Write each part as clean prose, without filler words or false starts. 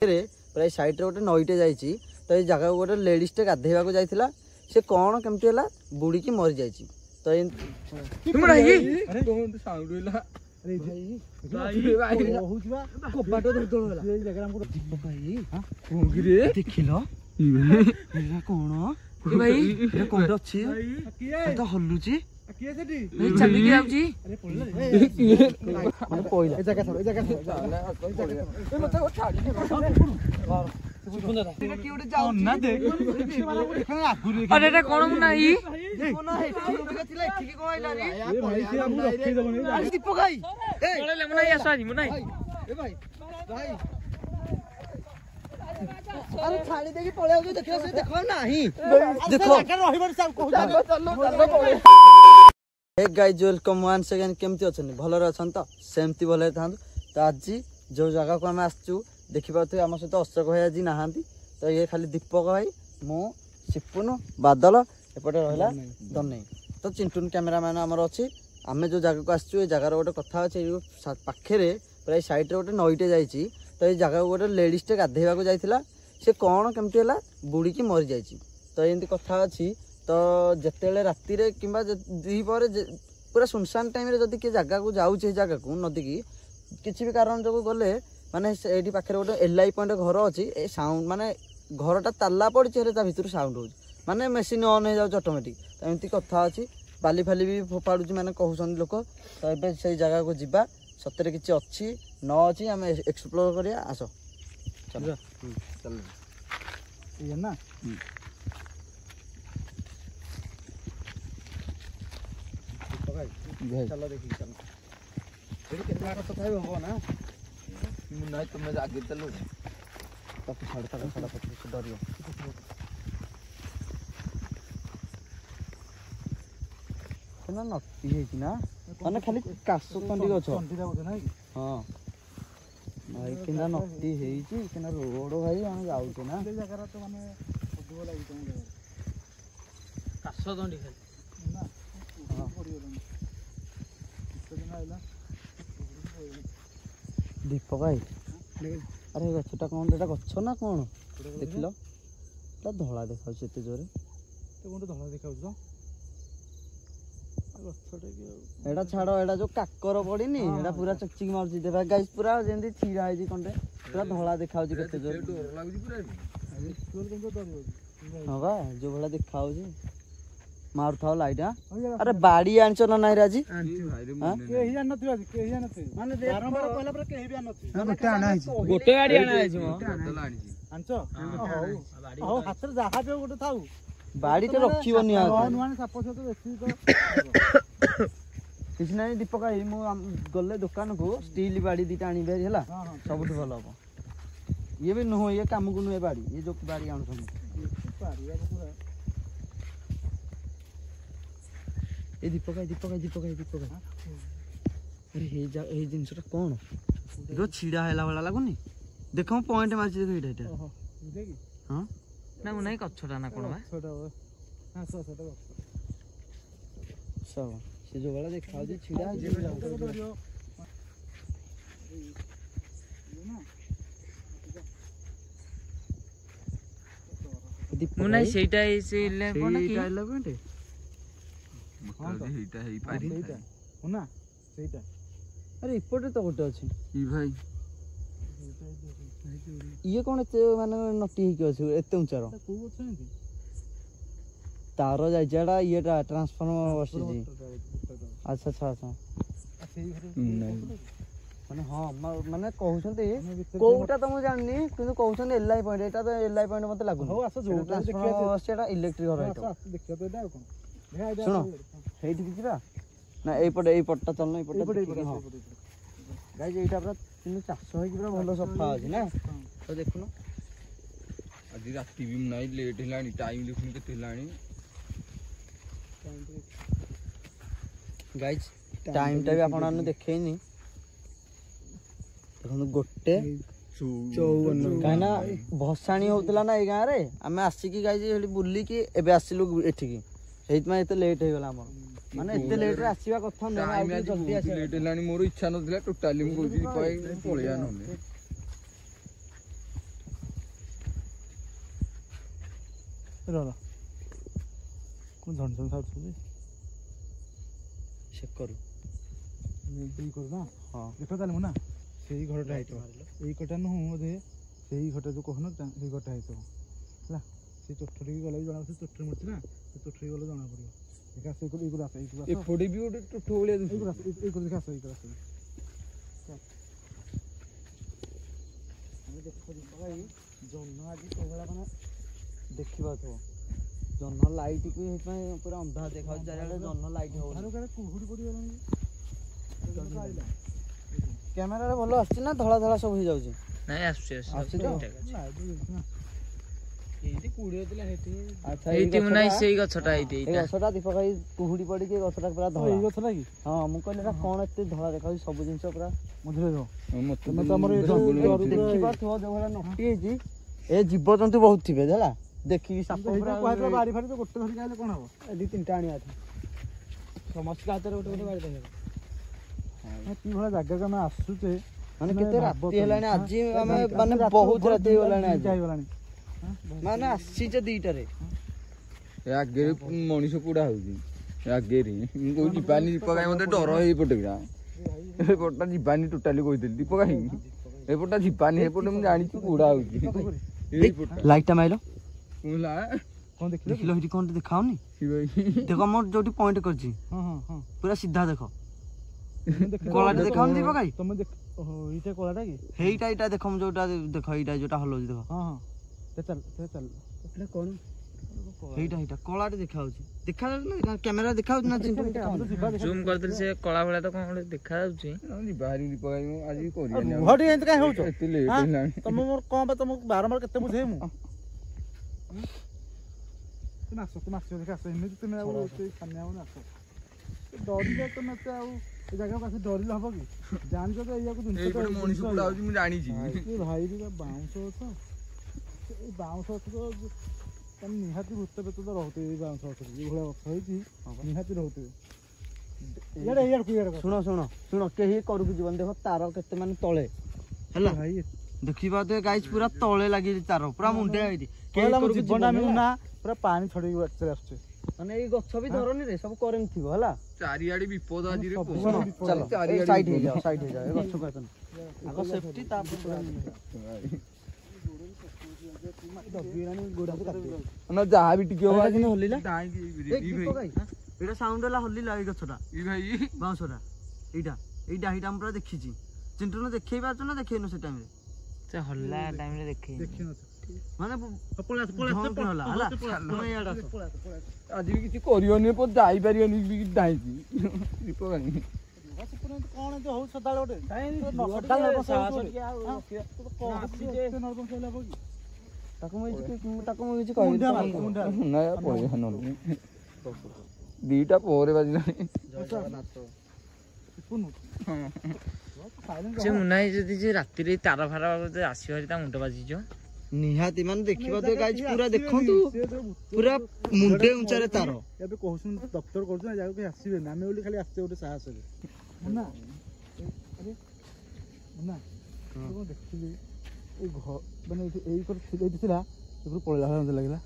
प्राय साइड गोटे नईटे जाइए तो ये जगह गोटे लेडीजटे गाधेवाक जाइला से कौन केमती है बुड़ी की मरी जाइए तो देखिल कौन अच्छी तो हलुची अरे छाड़ी देखी पळे देखियो से देखो नाही देखो एक गाइज वेलकम वन्स अगेन केमती अछन भलरे अछन तो सेमती भले थान तो आज जो जगह को हम आसचू देखि पाथे हम सहित अशोक भाई आज नहांती तो ये खाली दीपक भाई मु सिपुन बादल एपटे रहला दनै तो चिंटून कैमरामैन हमर अछि आमे जो जगह को आसचू ए जगह रो गोटे कथा अछि पाखे प्राय साइड रे गोटे नईटे जाइए तो ये जगह गोटे लेडीजटे गाधेवाक जाइला से कौन केमती है बुड़ी की मरी जाइए तो एमती कथा अच्छी तो जिते राति कि द्विपर पूरा सुनसान टाइम जदि किए जगह को जाऊे जगह को नदी की किसी भी कारण जो गले माने ये पाखे गोटे एलआई पॉइंट घर अच्छी ए साउंड माने घरटा ताला पड़ी भर साउंड हो माने मेसीन ऑन हो जाए ऑटोमेटिक तो एमती कथा अच्छी बाली फाली भी फोपाड़ू माने कहते लोक तो ये से जगह को जीवा सतरे किसी अच्छी न अच्छी आम एक्सप्लोर करिया आस चल चल ये ना चलो देखिए चलो कितना कथा हो ना नहीं तुम्हें आगे चलो तब साढ़े पच्चीस डरियो नती है ना माने खाली काश तंडी गछ हाँ भाई किना नती है किना रोड भाई हम जाऊे ना जगह तो माने काश तंडी खाली ना हां दीपक भाई अरे गछटा कौन एटा गछ ना कौन देखिल धला देखा एत जोरे तो धला देखा एटा छाड़ एटा जो काकर पड़ीनी एटा पूरा चकचिक मारछि देखा गाइस पूरा जेंती छीरा है कंटे पूरा धला देखा केते जोर डर लागुछि पूरा हां बा जो भला देखा मार थाओ लाइट अरे बाड़ी आनछ ना नाही राजी हां केही जान नथि राजी केही जान नथि माने बारंबार कहला पर केही भी आन नथि गोटे आना है गोटे गाड़ी आना है मो बदल आनी आनछ हो हाथ जहा पे गोटे थाउ बाड़ी तो रखिबनी आ अनुमान साप से तो बेसी तो किछ नाही दीपक भाई मु गले दुकान को स्टील बाड़ी दीटा आनी बेरी हला सबुठ भल हो ये भी न हो ये काम को न बाड़ी ये जो बाड़ी आन छन बाड़ी पूरा ए दीपक अरे हे जिनसटा कोन देखो छिड़ा हैला वाला लागुनी देखो पॉइंट मारछि देखो एटा ओहो देखि हां ना उ नहीं कछटा ना कोन बा छोटा हां छोटा सब से जो वाला देखा जे छिड़ा मुना सेटा से 11 की 11 हेटा हे पारी होना सेटा अरे इपटे तो गोटे अछि ई भाई ये कौन एते माने नटी हे के अछि एते ऊंचार को अछि तार जाय जेडा येटा ट्रांसफार्मर बसि जी अच्छा अच्छा अच्छा माने हां माने कहउछन्ते कोउटा त मु जाननी किंतु कहउछन्ते एलआई पॉइंट एटा तो एलआई पॉइंट मते लागु हो आसा जो देखिया सेटा इलेक्ट्रिक घर हेटा देखिया तो एटा कोन सुनो हेठी किरा ना ए पटटा चलनो ए पटटा हां गाइस एटा पूरा किनु चाष होई पूरा भलो सफा अछि ना तो देखुनो आज राती भी नाही लेट हेलानी टाइम देखुन के हेलानी गाइस टाइम टा भी आपन देखैनी देखुन गोटे 54 काना भसाणी होतला ना ए गां रे हमें आसी की गाइस हेली बुल्ली की एबे आसिलु एठी की सेइत में एते लेट हे गला हमर माने एते लेट रे आसीबा कथा नै आ जल्दी आसी लेट हेलानी मोर इच्छा नथिला टोटाली मु कोजी पळे पळिया नने ରହ କଣ ଝଣଝଣ ଖାଉଛୁ ସେ କରୁ ଏଇ କରୁ ନା ହଁ ଦେଖ ତାହେଲେ ମୁଁ ନା ସେଇ ଘରଟା ହେଇଥିବ ଏଇ ଘରଟା ନୁହଁ ବୋଧେ ସେଇ ଘରଟା ଯୋଉ କହୁନ ସେଇ ଘରଟା ହେଇଥିବ ହେଲା ସେ ଚୋଠରିକି ଗଲେ ବି ଜଣା ପଡ଼ିବ ଚୋଠରି ମରିଛି ନା ସେ ଚୋଠରିକି ଗଲେ ଜଣା ପଡ଼ିବ ଦେଖା ଆସ ଏଇକୁ ଆସ ଏପଟେ ବି ଗୋଟେ ଟୋଠ ଭଳିଆ ଏଇକୁ ଆସ ଏଇକୁ ଦେଖା ଆସ ଏଇକୁ ଆସ ଆମେ ଦେଖ ଭାଇ ଜହ୍ନ ଆଜି କୋଉଭଳିଆ ମାନେ ଦେଖିପାରୁଥିବ ଜହ୍ନ ଲାଇଟ୍କୁ ସେଇଥିପାଇଁ ପୁରା ଅନ୍ଧାର ଦେଖାଯାଉଛି ଚାରିଆଡ଼େ ଜହ୍ନ ଲାଇଟ୍ ହଉନି କୁହୁଡ଼ି ପଡ଼ିଗଲାଣି କ୍ୟାମେରାରେ ଭଲ ଆସୁଛି ନା ଧଳା ଧଳା ସବୁ ହେଇଯାଉଛି ନାଇଁ ଆସୁଛି ଆସୁଛି ତ ଏଇଠି କୁଡି ହଉଥିଲା ସେଠି ଆଚ୍ଛା ଏଇଠି ମୁଁ ନାହିଁ ସେଇ ଗଛଟା ଏଇଠି ଏଇ ଗଛଟା ଦୀପକ ଭାଇ କୁହୁଡ଼ି ପଡ଼ିକି ଏ ଗଛଟା ପୁରା ଧଳା ଏଇ ଗଛ ଲାଗି ହଁ ମୁଁ କହିଲି ଏଟା କଣ ଏତେ ଧଳା ଦେଖାଯାଉଛି ସବୁ ଜିନିଷ ପୁରା ମଝିରେ ରହ ମତେ ତମର ଦେଖିପାରୁଥିବ ଯୋଉଭଳିଆ ନଟି ହେଇଛି ଏ ଜୀବଜନ୍ତୁ ବହୁତ ଥିବେ ହେଲା ଦେଖିକି ସାପ ପୁରା ବାଡ଼ି ଫାଡ଼ି ଗୋଟେ ଧରିକି ଆଇଲେ କଣ ହବ ଦି ତିନିଟା ଆଣିବା ସମସ୍ତଙ୍କ ହାତରେ ଗୋଟେ ଗୋଟେ ବାଡ଼ି ଦେଖିବା କି ଭଳିଆ ଜାଗାକୁ ଆମେ ଆସୁଛେ ମାନେ କେତେ ରାତି ହେଲାଣି ଆଜି ଆମେ ମାନେ ବହୁତ ରାତି ହେଇଗଲାଣି ଆଜି ହେଇଗଲାଣି ମାନେ ଆସିଛେ 2ଟାରେ ଆଗରେ ମଣିଷ କୁଡା ହଉଛି ଆଗରେ ମୁଁ କହୁଛି ଯିବାନି ଦୀପକ ଭାଇ ମତେ ଡର ହେଇପଟେ ପୁରା ଏପଟଟା ଯିବାନି ଟୋଟାଲି କହିଥିଲି ଦୀପକ ଭାଇ ଏପଟଟା ଯିବାନି ଏପଟେ ମୁଁ ଜାଣିଛି କୁଡା ହଉଛି ଲାଇଟଟା ମାଇଲ କଣ ଦେଖିଲ ଦେଖିଲ ସେଠି କଣ ଦେଖାଉନି ଦେଖ ମୋର ଯୋଉଠି ପଏଣ୍ଟ କରିଛି ହଁ ହଁ ହଁ ପୁରା ସିଧା ଦେଖ କଳାଟା ଦେଖାଉନି ଦୀପକ ଭାଇ ତମେ ଦେଖ ଏଇଟା କଳାଟା କି ହେଇଟା ଏଇଟା ଦେଖ ମୁଁ ଯୋଉଟା ଦେଖ ଏଇଟା ଯୋଉଟା ହଲଉଛି ଦେଖ ହଁ ହଁ ଚାଲ ଚାଲ ଏଇଟା କଣ ହେଇଟା କଳାଟେ ଦେଖାଯାଉଛି ଦେଖାଯାଉଛି ନା କ୍ୟାମେରା ଦେଖାଯାଉଛି ନା ଜୁମ୍ କରିଦେଲେ ସେ କଳା ଭଳିଆ ତ କଣ ଗୋଟେ ଦେଖାଯାଉଛି ବାହାରି ଦୀପକ ଭାଇ ମୁଁ ଆଜି କରିବାନି ଘଟି ଏମିତି କାଇଁ ହଉଛ ଏତେ ଲେଟ୍ ହେଲାଣି ତମେ ମୋର କଣ ବା ତମକୁ ବାରମ୍ବାର କେତେ ବୁଝେଇବି ମୁଁ ତୁମେ ଆସ ଦେଖ ଆସ ଏମିତି ତୁମେ ଆଉ ସାମ୍ନା ହବନି ଆସ ଡରିଲେ ତମେ ଏତେ ଆଉ ଏ ଜାଗାକୁ ଆସି ଡରିଲେ ହବ କି ଜାଣିଛ ତ ଏଇଆକୁ ଏଇପଟେ ମଣିଷ କୁଡା ହଉଛି ମୁଁ ଜାଣିଛି ଭାଇ ବାଉଁଶ ଗଛ ଏଇ ବାଉଁଶ ଗଛ ତ ତମେ ନିହାତି ଭୂତ ପେତ ତ ରହୁଥିବେ ଏଇ ବାଉଁଶ ଗଛରେ ଯୋଉଭଳିଆ ଗଛ ହେଇଛି ନିହାତି ରହୁଥିବେ ଶୁଣ କେହି କରୁକୁ ଯିବନି ଦେଖ ତାର କେତେ ମାନେ ତଳେ ହେଲା ଭାଇ ଦେଖିପାରୁଥିବେ ଗାଇଜ ପୁରା ତଳେ ଲାଗିଛି ତାର ପୁରା ମୁଣ୍ଡିଆ ହେଇଛି ଜୀବନଟା ନା ପୁରା ପାଣି ଛଡେଇକି ଚଳେ ଆସୁଛି ମାନେ ଏଇ ଗଛ ବି ଧରନି ରେ ସବୁ କରେଣ୍ଟ ଥିବ ହେଲା ଚାରିଆଡେ ବିପଦ ଆଜି ଚାଲ ସାଇଡ ହେଇଯାଅ ଏ ଗଛକୁ ଆସନି ଆଗ ସେଫଟି ତାପରେ ଯାହା ବି ଟିକେ ହଲିଲା ଏଇଟା ସାଉଣ୍ଡ ହେଲା ହଲିଲା ଏଇ ଗଛଟା ବାଉଁଶଟା ଏଇଟା ମୁଁ ପୁରା ଦେଖିଛି ଚିଣ୍ଟୁନ ଦେଖେଇ ପାରୁଛ ନା ଦେଖେଇନୁ ସେ ଟାଇମରେ ସେ ହଲ୍ଲା ଟାଇମରେ ଦେଖେଇ ମାନେ ଆଜି ବି କିଛି କରିବନି ଯାଇପାରିବନି ଧାଇଁକି ଦୀପକ ଭାଇ କଣ ହଉ ସଦାବେଳେ ତାକୁ ମୁଁ କିଛି କହିବି 2ଟା ପରେ ବାଜିଲାଣି ସେ ମୁନା ଯଦି ସେ ରାତିରେ ତାର ଫାର ଆସିବ ତା ମୁଣ୍ଡ ବାଜିଯିବ ନିହାତି ମାନେ ଦେଖିବା ତ ଗାଇଜ ପୁରା ଦେଖନ୍ତୁ ପୁରା ମୁଣ୍ଡେ ଉଞ୍ଚାରେ ତାର ଏବେ କହୁଛନ୍ତି ଦପ୍ତର କରୁଛୁ ନା ଜାଗାକୁ ଆସିବେନି ଆମେ ବୋଲି ଖାଲି ଆସିଛେ ଗୋଟେ ସାହସରେ ନା ଦେଖିଲି ଏଇ ମାନେ ଏଇ ଏଇଠି ଥିଲା ସେପଟୁ ପଳେଇଲା ଭଳିଆ ଲାଗିଲା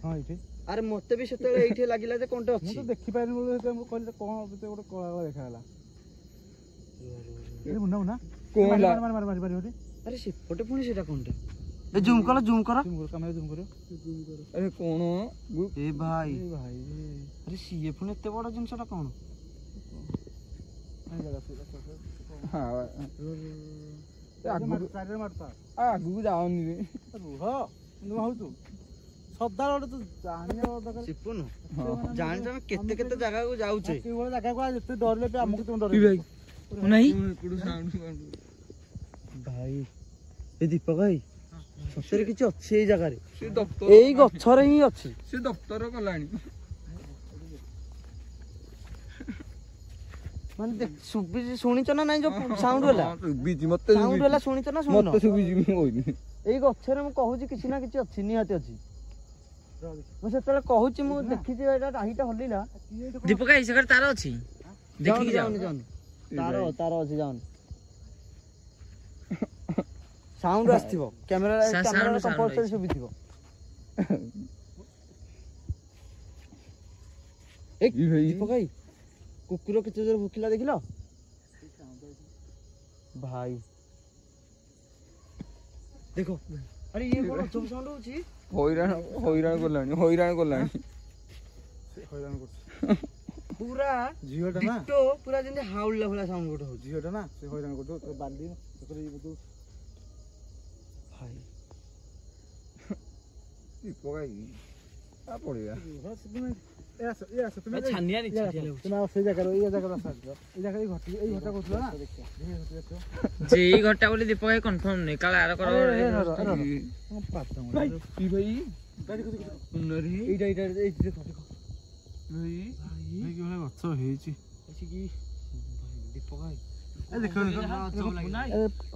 ହଁ ଏଇଠି ଆରେ ମତେ ବି ସେତେବେଳେ ଏଇଠି ଲାଗିଲା ଯେ କଣଟେ ଅଛି ମୁଁ ତ ଦେଖିପାରିନି ବୋଲି କହିଲେ କଣ ଗୋଟେ କଳା କଳା ଦେଖାଗଲା ଆରେ ସେପଟେ ପୁଣି ସେଟା କଣଟେ ଏ ଜୁମ୍ କର କାମରେ ଜୁମ୍ କର ଆରେ କଣ ଏ ଭାଇ ଆରେ ସିଏ ପୁଣି ଏତେ ବଡ ଜିନିଷଟା କଣ ଆଗକୁ ଯାଉନି ରେ ରୁହ ହଉଛୁ ସଦାବେଳେ ତୁ ଜାଣିବା ଦରକାର ଜାଣିଛ ଆମେ କେତେ କେତେ ଜାଗାକୁ ଯାଉଛେ ସେଇଭଳିଆ ଜାଗାକୁ ଯେତେ ଡରିଲେ ବି ଆମକୁ ତମେ ଡର ନାହିଁ ଭାଇ ଏ ଦୀପକ ଭାଇ ସତରେ କିଛି ଅଛି ଏଇ ଜାଗାରେ ଏଇ ଗଛରେ ହିଁ ଅଛି ସେ ଦପ୍ତର କଲାଣି ମାନେ ଶୁଣିଛ ନା ନାଇଁ ଯୋଉ ସାଉଣ୍ଡ ହେଲା ମତେ ସାଉଣ୍ଡ ହେଲା ଶୁଣିଛ ନା ଶୁଣିନ ମତେ ଶୁଭିଛି ମୁଁ କହିନି ଏଇ ଗଛରେ ମୁଁ କହୁଛି କିଛି ନା କିଛି ଅଛି ନିହାତି ଅଛି ମୁଁ ସେତେବେଳେ କହୁଛି ମୁଁ ଦେଖିଛି ଏଇଟା ରାହିଟା ହଲିଲା ଦୀପକ ଭାଇ ସେକରେ ତାର ଅଛି ଦେଖିକି ଯାଉନି ତାର ଅଛି ଯାଉନି ସାଉଣ୍ଡ ଆସିଥିବ କ୍ୟାମେରା କମ୍ପଲସରି ଶୁଭିଥିବ ଏ ଦୀପକ ଭାଇ କୁକୁର କେତେ ଜୋର ଭୁକିଲା ଦେଖିଲ ଭାଇ ଦେଖ ଆରେ ଇଏ କଣ ସବୁ ସାଉଣ୍ଡ ହଉଛି ହଇରାଣ କଲାଣି ହଇରାଣ କରୁଛି ପୁରା ଝିଅଟା ନା ଡିଟୋ ପୁରା ଯେମିତି ହାଉଳିଲା ଭଳିଆ ସାଉଣ୍ଡ ଗୋଟେ ହଉଛି ଝିଅଟା ନା ସେ ହଇରାଣ କରୁଥିବ ତୋ ବାଲି ତୋର ଇଏ ତୁ ଭାଇ ପଳେଇବା ତୁମେ ସେଇ ଜାଗାରେ ଏଇ ଜାଗାରେ ଆସ ଏଇ ଜାଗାରେ ଏଇ ଘରଟା କହୁଥିଲ ନା ଯେ ଏଇ ଘରଟା ବୋଲି ଦୀପକ ଭାଇ କନଫର୍ମ ନୁହେଁ କାଳେ ଆର କର ଗଛ ହେଇଛି ଦୀପକ ଭାଇ ଦେଖ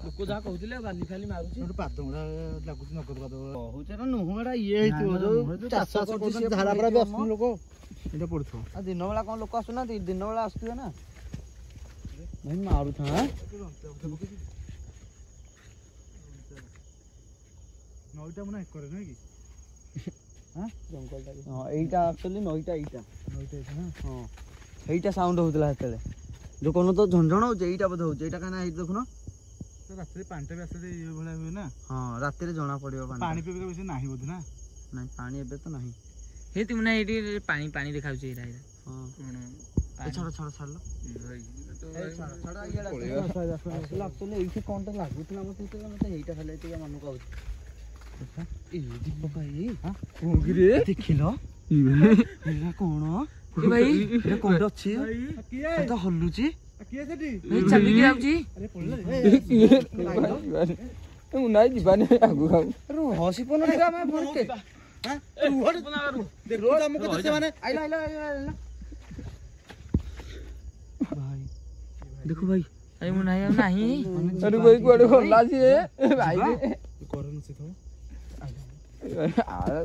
ଲୋକ ଯାହା କହୁଥିଲେ ବାଲି ଫାଲି ମାରୁଛି ପାଦ ଗୁଡା ଲାଗୁଛି ନଗଦ ପାଦ କହୁଛ ନୁହଁଟା ଇଏ ହେଇଥିବ ଯୋଉ ଚାଷ କରୁଛି ଧାରା ପରା ବି ଆସୁନି ଲୋକ ଏଇଟା ପଡୁଥିବ ଆଉ ଦିନ ବେଳା କଣ ଲୋକ ଆସୁନାହାନ୍ତି ଦିନ ବେଳା ଆସୁଥିବେ ନା ଭାଇ ମାରୁଥା ନଈଟା ମୁଁ ନା ଏକରେ ନୁହେଁ କି ହଁ ଏଇଟା ଆକ୍ଚୁଆଲି ନଈଟା ଏଇଟା ହଁ ଏଇଟା ସାଉଣ୍ଡ ହଉଥିଲା ସେତେବେଳେ ଯୋଉ କଣ ତ ଝଞ୍ଝଣ ହଉଛି ଏଇଟା ବୋଧେ ହଉଛି ଏଇଟା କାହିଁକି ହେଇଛି ଦେଖୁନ ରାତିରେ ପାଣିଟା ବି ଆସିଲେ ଇଏ ଭଳିଆ ହୁଏ ନା ହଁ ରାତିରେ ଜଣା ପଡିବ ପାଣି ପିଇବା ବେଶୀ ନାହିଁ ବୋଧେ ନା ନାଇଁ ପାଣି ଏବେ ତ ନାହିଁ ହେଇ ତୁମ ନା ଏଇଠି ପାଣି ପାଣି ଦେଖାଉଛି ଏଇଟା ହଁ ଛାଡ ଛାଡ ଏଇଠି କଣଟା ଲାଗୁଥିଲା ମତେ ମତେ ଏଇଟା ଖାଲି ଟିକେ ମନକୁ ଆଉଛି ଦୀପକ ଭାଇ ଦେଖିଲ କଣ ଭାଇ କୋଉଠି ଅଛି ତ ହଲୁଛି ଚାଲିକି ଯାଉଛି ମୁଁ ନାଇଁ ଯିବାନି ଆଗକୁ ଆଉ ହସି ପନ ଦେଖ ଭାଇ ଆରେ ମୁଁ ନାହିଁ ଆଉ ନାହିଁ ଆରେ ଭାଇ କୁଆଡେ ଗଲା ସିଏ ଭାଇ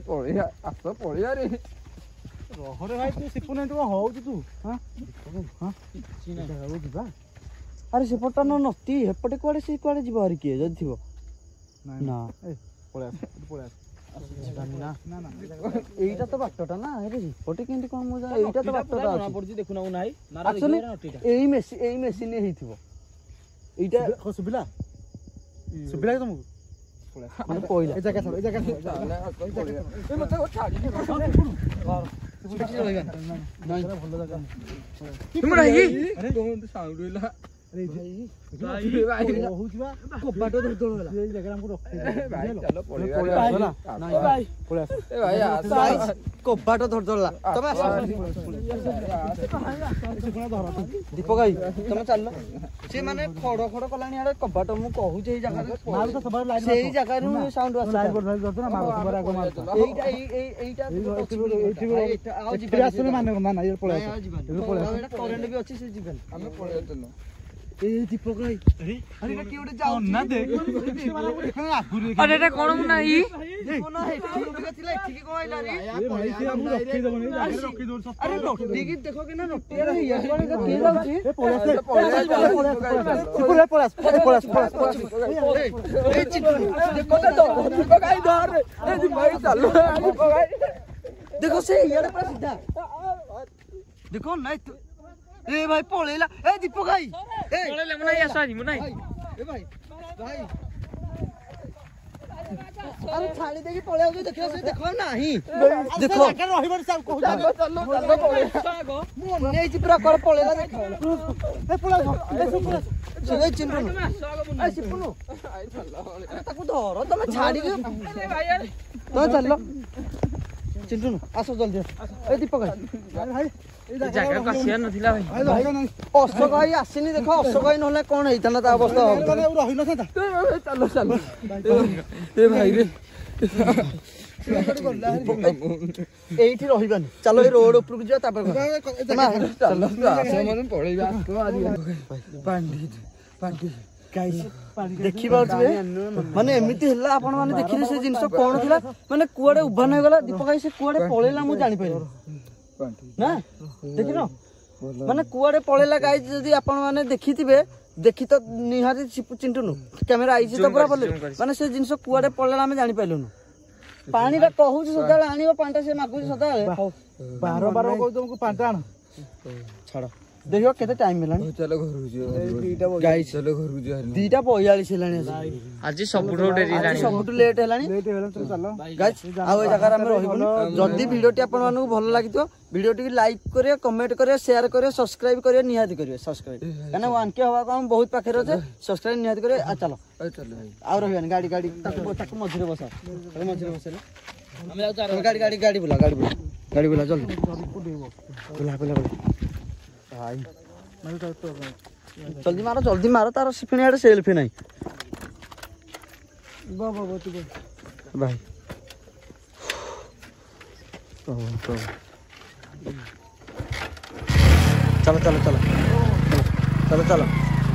ପଳେଇବା ଆସ ପଳେଇବା ରେ ରହରେ ଭାଇ ତୁ ଶିଖୁନା ତୁ କଣ ହଉଛୁ ତୁ ଯିବା ଆରେ ସେପଟଟା ନତି ଏପଟେ କୁଆଡେ ସେ କୁଆଡେ ଯିବ ଆରେ କିଏ ଯଦି ଥିବ ନା ପଳେଇ ଆସ ଏଇଟା ତ ବାଟଟା ନା ଏପଟେ କେମିତି କଣ ମୁଁ ଏଇଟା ତ ବାଟଟା ଅଛି ଦେଖୁନା ମୁଁ ନାହିଁ ଏଇ ମେସିନ ହେଇଥିବ ଏଇଟା ଶୁଭିଲା ଶୁଭିଲା କି ତମକୁ ମାନେ ପଇଲା ଏ ଜାଗା ଛାଡ ଏ ଜାଗା କବାଟ ଧରିଦେଲା ଏଇ ଜାଗାରେ ଆମକୁ କବାଟ ଧରିଦେଲା ତମେ ଦୀପକ ଭାଇ ତମେ ଚାଲ ସେ ମାନେ ଖଡ ଖଡ କଲାଣି ଆଡେ କବାଟ ମୁଁ କହୁଛି ଏଇ ଜାଗାରେ ସେଇ ଜାଗାରୁ ସାଉଣ୍ଡ ଆସିଲା କରେଣ୍ଟ ବି ଅଛି ସେ ଯିବେନି ଆମେ ପଳେଇଥିଲୁ ଏଇ ଦୀପକ ଭାଇ ଆରେ କିଏ ଗୋଟେ ଯାଉଛି ଆରେ ଏଟା କଣ ମୁଁ ନାହିଁ ଆରେ ନଟିକି ଦେଖ କି ନା ନଟି କିଏ ଯାଉଛି ଦେଖ ସେ ଇଆଡେ ପୁରା ସିଧା ଦେଖ ନାଇଁ ए भाई पळेला ए दीपक भाई ए ପଳେଇଲେ ମୁଁ ନାହିଁ ଆସ ଆଜି ମୁଁ ନାହିଁ ए भाई भाई अरे छाड़ी देकी पळे आउ देखियो से देखो नाही देखो ଜାଗାରେ ରହିବନି ସାର୍ କହୁଛ ଚାଲ ପଳେଇବା मु नेची पूरा कर पळेला देखो ଏ ପଳା ସେ चिन्नु ए सिपुनु ताकू धर तमे छाड़ी दे तो चलो चिन्नु आसो जल्दी ए दीपक भाई ଭାଇ ଜାଗାକୁ ଆସିବାର ନଥିଲା ଭାଇ ଅଶୋକ ଭାଇ ଆସିନି ଦେଖ ଅଶୋକ ଭାଇ ନହେଲେ କଣ ହେଇଥାନ୍ତା ତା ଅବସ୍ଥା ରହିନଥାନ୍ତା ଚାଲ ଏ ଭାଇ ରେ ଏଇଠି ରହିବାନି ଚାଲ ଏଇ ରୋଡ ଉପରକୁ ଯିବା ତାପରେ ପଳେଇବା ଦେଖିପାରୁଥିବେ ମାନେ ଏମିତି ହେଲା ଆପଣ ମାନେ ଦେଖିଲେ ସେ ଜିନିଷ କଣ ଥିଲା ମାନେ କୁଆଡେ ଉଭାନ ହେଇଗଲା ଦୀପକ ଭାଇ ସେ କୁଆଡେ ପଳେଇଲା ମୁଁ ଜାଣିପାରିଲି ନା ଦେଖିନ ମାନେ କୁଆଡେ ପଳେଇଲା ଗାଈ ଯଦି ଆପଣ ମାନେ ଦେଖିଥିବେ ଦେଖି ତ ନିହାତି ଚିଣ୍ଟୁନୁ କ୍ୟାମେରା ଆଇଛି ତ ପୁରା ଭଲ ମାନେ ସେ ଜିନିଷ କୁଆଡେ ପଳେଇଲା ଆମେ ଜାଣିପାରିଲୁନୁ ପାଣିଟା କହୁଛି ସଦାବେଳେ ଆଣିବ ପାଣିଟା ସେ ମାଗୁଛି ସଦାବେଳେ। ବାର କହୁଛି ତମକୁ ପାଣିଟା ଆଣ। ଛାଡ଼ ଦେଖିବ କେତେ ଟାଇମ୍ ହେଲାଣି। ଚାଲ ଘରକୁ ଯିବା ଗାଈ ଚାଲ ଘରକୁ ଯିବା 2:42 ହେଲାଣି ଆଜି ସବୁଠୁ ଡେରି ଆଜି ହେଲାଣି। ସବୁଠୁ ଲେଟ୍ ହେଲାଣି। ଚାଲ ଗାଇସ୍ ଆଉ ଏ ଜାଗାରେ ଆମେ ରହିବୁନି। ଯଦି ଭିଡ଼ିଓଟି ଆପଣମାନଙ୍କୁ ଭଲ ଲାଗିଥିବ ଭିଡ଼ିଓଟିକି ଲାଇକ୍ କରିବେ, କମେଣ୍ଟ କରିବେ, ସେୟାର କରିବେ, ସବସ୍କ୍ରାଇବ୍ କରିବେ, ନିହାତି କରିବେ ସବସ୍କ୍ରାଇବ୍। କାହିଁକିନା 1K ହବାକୁ ଆମେ ବହୁତ ପାଖରେ ଅଛେ। ସବସ୍କ୍ରାଇବ୍ ନିହାତି କରିବେ। ଚାଲ ଚାଲ ଭାଇ ଆଉ ରହିବାନି। ଗାଡ଼ି ତାକୁ ମଝିରେ ବସା, ମଝିରେ ବସେଇଲେ ଗାଡ଼ି ବୁଲା ଜଲ୍ଦି ବୁଲା ଭାଇ ଜଲ୍ଦି ମାର ତାର ଫିଣି ଆଡ଼େ ସେଲ୍ଫି ନାହିଁ ଭାଇ। ଚାଲ